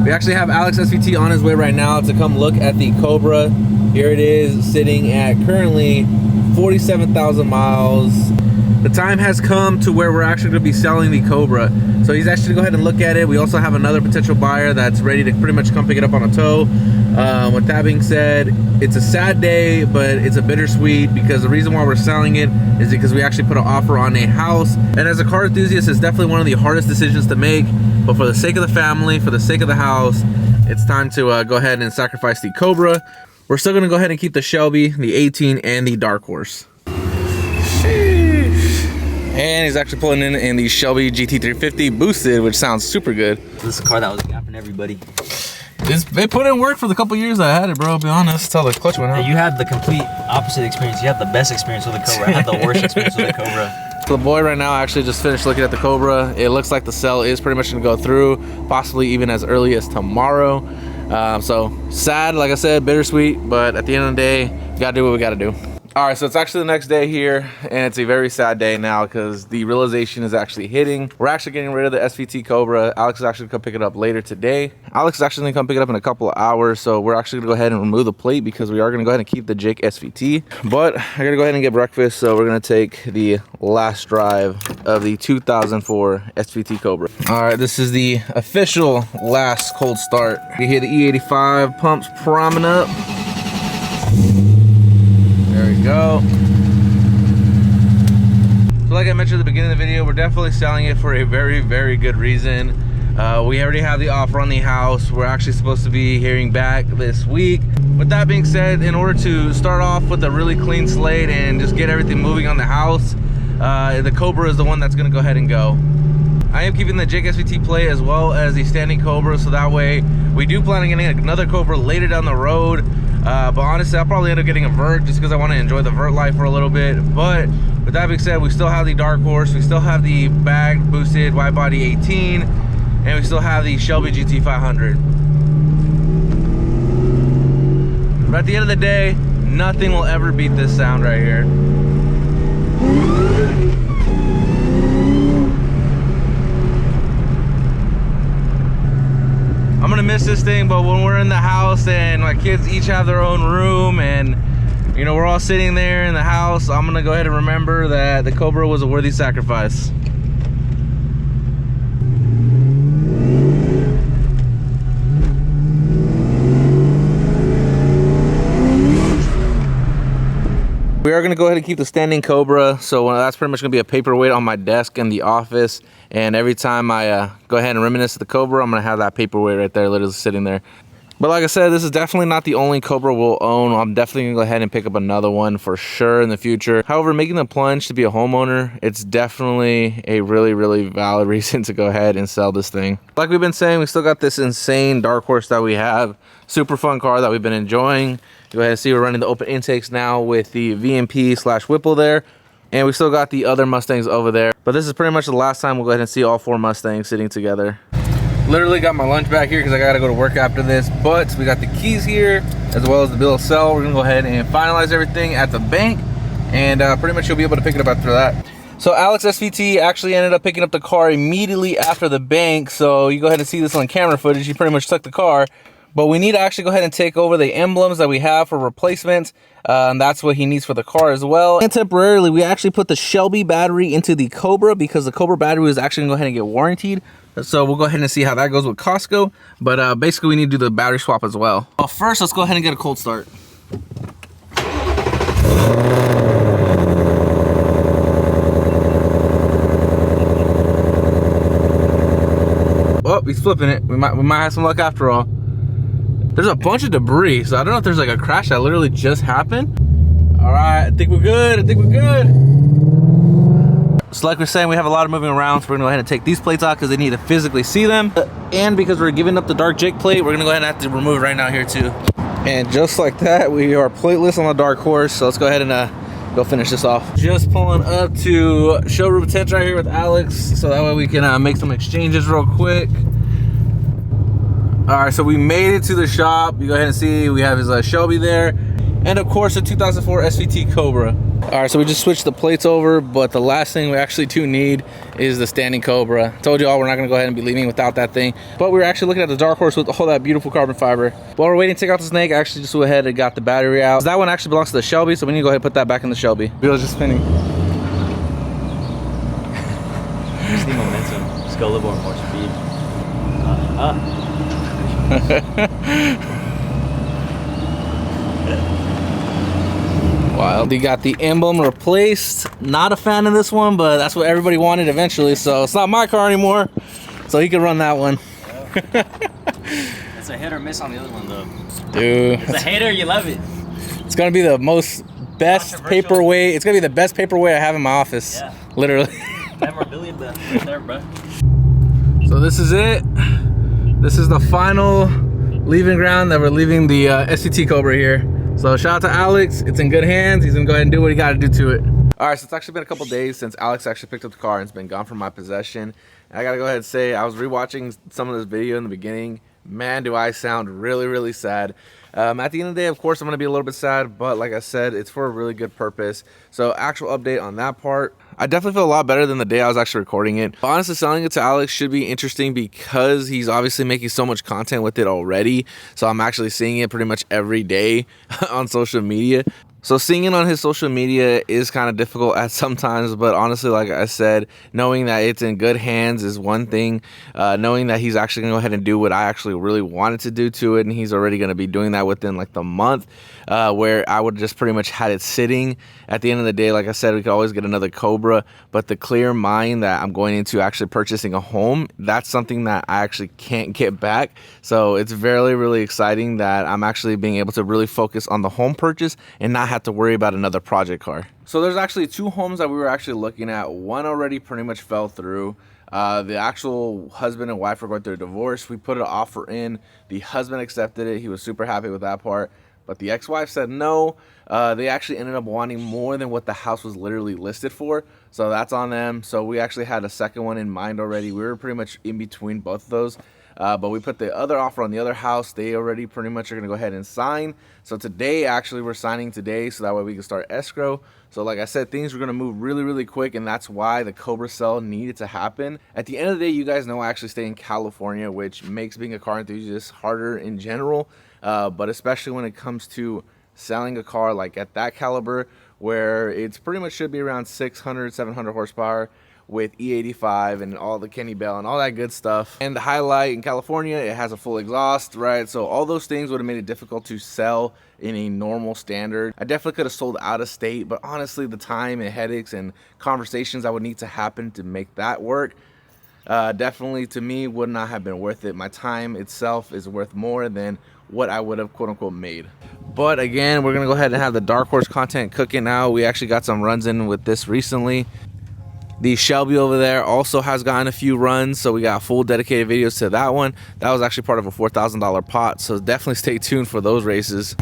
We actually have Alex SVT on his way right now to come look at the Cobra. Here it is, sitting at currently 47,000 miles. The time has come to where we're actually going to be selling the Cobra. So he's actually going to go ahead and look at it. We also have another potential buyer that's ready to pretty much come pick it up on a tow. With that being said, it's a sad day, but it's a bittersweet, because the reason why we're selling it is because we actually put an offer on a house. And as a car enthusiast, it's definitely one of the hardest decisions to make. But for the sake of the family, for the sake of the house, it's time to go ahead and sacrifice the Cobra. We're still going to go ahead and keep the Shelby, the 18, and the Dark Horse. And he's actually pulling in the Shelby GT350 boosted, which sounds super good. This is a car that was gapping everybody. They put in work for the couple years I had it, bro. I'll be honest. That's how the clutch went out. You had the complete opposite experience. You had the best experience with the Cobra. I had the worst experience with the Cobra. The boy right now actually just finished looking at the Cobra. It looks like the sale is pretty much going to go through, possibly even as early as tomorrow. So sad, like I said, bittersweet, but at the end of the day, we got to do what we got to do. All right, so it's actually the next day here, and it's a very sad day now because the realization is actually hitting. We're actually getting rid of the SVT Cobra. Alex is actually gonna come pick it up later today. Alex is actually gonna come pick it up in a couple of hours, so we're actually gonna go ahead and remove the plate because we are gonna go ahead and keep the JakeSVT. But I gotta go ahead and get breakfast, so we're gonna take the last drive of the 2004 SVT Cobra. All right, this is the official last cold start. You hear the E85 pumps priming up. There we go. So like I mentioned at the beginning of the video, we're definitely selling it for a very, very good reason. We already have the offer on the house. We're actually supposed to be hearing back this week. With that being said, in order to start off with a really clean slate and just get everything moving on the house, the Cobra is the one that's gonna go ahead and go. I am keeping the JakeSVT plate as well as the standing Cobra, so that way we do plan on getting another Cobra later down the road. But honestly, I'll probably end up getting a vert just because I want to enjoy the vert life for a little bit. But with that being said, we still have the Dark Horse, we still have the bagged boosted wide body 18, and we still have the Shelby GT500. But at the end of the day, nothing will ever beat this sound right here. I'm gonna miss this thing, but when we're in the house and my kids each have their own room and you know we're all sitting there in the house, I'm gonna go ahead and remember that the Cobra was a worthy sacrifice. We are gonna go ahead and keep the standing Cobra, so that's pretty much gonna be a paperweight on my desk in the office. And every time I go ahead and reminisce of the Cobra, I'm gonna have that paperweight right there, literally sitting there. But like I said, this is definitely not the only Cobra we'll own. I'm definitely gonna go ahead and pick up another one for sure in the future. However, making the plunge to be a homeowner, it's definitely a really, really valid reason to go ahead and sell this thing. Like we've been saying, we still got this insane Dark Horse that we have. Super fun car that we've been enjoying. Go ahead and see we're running the open intakes now with the VMP/Whipple there. And we still got the other Mustangs over there. But this is pretty much the last time we'll go ahead and see all 4 Mustangs sitting together. Literally got my lunch back here because I gotta go to work after this. But we got the keys here as well as the bill of sale. We're gonna go ahead and finalize everything at the bank. And pretty much you'll be able to pick it up after that. So Alex SVT actually ended up picking up the car immediately after the bank. So you go ahead and see this on camera footage. He pretty much took the car. But we need to actually go ahead and take over the emblems that we have for replacements. And that's what he needs for the car as well. And temporarily, we actually put the Shelby battery into the Cobra because the Cobra battery was actually going to go ahead and get warrantied. So we'll go ahead and see how that goes with Costco. But basically, we need to do the battery swap as well. Well, first, let's go ahead and get a cold start. Oh, he's flipping it. We might have some luck after all. There's a bunch of debris, so I don't know if there's like a crash that literally just happened. All right, I think we're good. I think we're good. So like we're saying, we have a lot of moving around, so we're gonna go ahead and take these plates out because they need to physically see them. And because we're giving up the dark Jake plate, we're gonna go ahead and have to remove it right now here too. And just like that, we are plateless on the Dark Horse. So let's go ahead and go finish this off. Just pulling up to showroom tent right here with Alex, so that way we can make some exchanges real quick. All right, so we made it to the shop. You go ahead and see we have his Shelby there. and of course the 2004 SVT Cobra. All right, so we just switched the plates over, but the last thing we actually do need is the standing Cobra. Told you all we're not gonna go ahead and be leaving without that thing, but we were actually looking at the Dark Horse with all that beautiful carbon fiber. While we're waiting to take out the snake, I actually just went ahead and got the battery out. That one actually belongs to the Shelby, so we need to go ahead and put that back in the Shelby. Wheels just spinning. Just need momentum. Just go a little more speed. Wild. We got the emblem replaced. Not a fan of this one, but that's what everybody wanted eventually, so it's not my car anymore, so he can run that one. It's a hit or miss on the other one though. Dude, It's a hater, you love it. it's gonna be the best paperweight. It's gonna be the best paperweight I have in my office. Yeah. Literally. Memorabilia right there, bro. So this is it. This is the final leaving ground that we're leaving the SVT Cobra here. So shout out to Alex. It's in good hands. He's gonna go ahead and do what he gotta do to it. All right, so it's actually been a couple days since Alex actually picked up the car and it's been gone from my possession. And I gotta go ahead and say, I was rewatching some of this video in the beginning. Man, do I sound really, really sad. At the end of the day, of course, I'm gonna be a little bit sad, but like I said, it's for a really good purpose. So actual update on that part. I definitely feel a lot better than the day I was actually recording it. Honestly, selling it to Alex should be interesting because he's obviously making so much content with it already. So I'm actually seeing it pretty much every day on social media. So seeing it on his social media is kind of difficult at sometimes, but honestly, like I said, knowing that it's in good hands is one thing. Knowing that he's actually gonna go ahead and do what I actually really wanted to do to it, and he's already gonna be doing that within like the month, where I would just pretty much had it sitting. At the end of the day, like I said, we could always get another Cobra, but the clear mind that I'm going into actually purchasing a home, that's something that I actually can't get back. So it's very, really exciting that I'm actually being able to really focus on the home purchase and not have to worry about another project car. So there's actually two homes that we were actually looking at. One already pretty much fell through. The actual husband and wife were going through a divorce. We put an offer in. The husband accepted it. He was super happy with that part. But the ex-wife said no. They actually ended up wanting more than what the house was literally listed for. So that's on them. So we actually had a second one in mind already. We were pretty much in between both of those. But we put the other offer on the other house. They already pretty much are going to go ahead and sign. So today, actually, we're signing today so that way we can start escrow. So like I said, things were going to move really, really quick, and that's why the Cobra sale needed to happen. At the end of the day, you guys know I actually stay in California, which makes being a car enthusiast harder in general, but especially when it comes to selling a car like at that caliber, where it's pretty much should be around 600, 700 horsepower, with E85 and all the Kenny Bell and all that good stuff. And the highlight in California, it has a full exhaust, right? So all those things would have made it difficult to sell in a normal standard. I definitely could have sold out of state, but honestly, the time and headaches and conversations that would need to happen to make that work, definitely to me would not have been worth it. My time itself is worth more than what I would have quote unquote made. But again, we're gonna go ahead and have the Dark Horse content cooking now. We actually got some runs in with this recently. The Shelby over there also has gotten a few runs, so we got full dedicated videos to that one. That was actually part of a $4,000 pot, so definitely stay tuned for those races.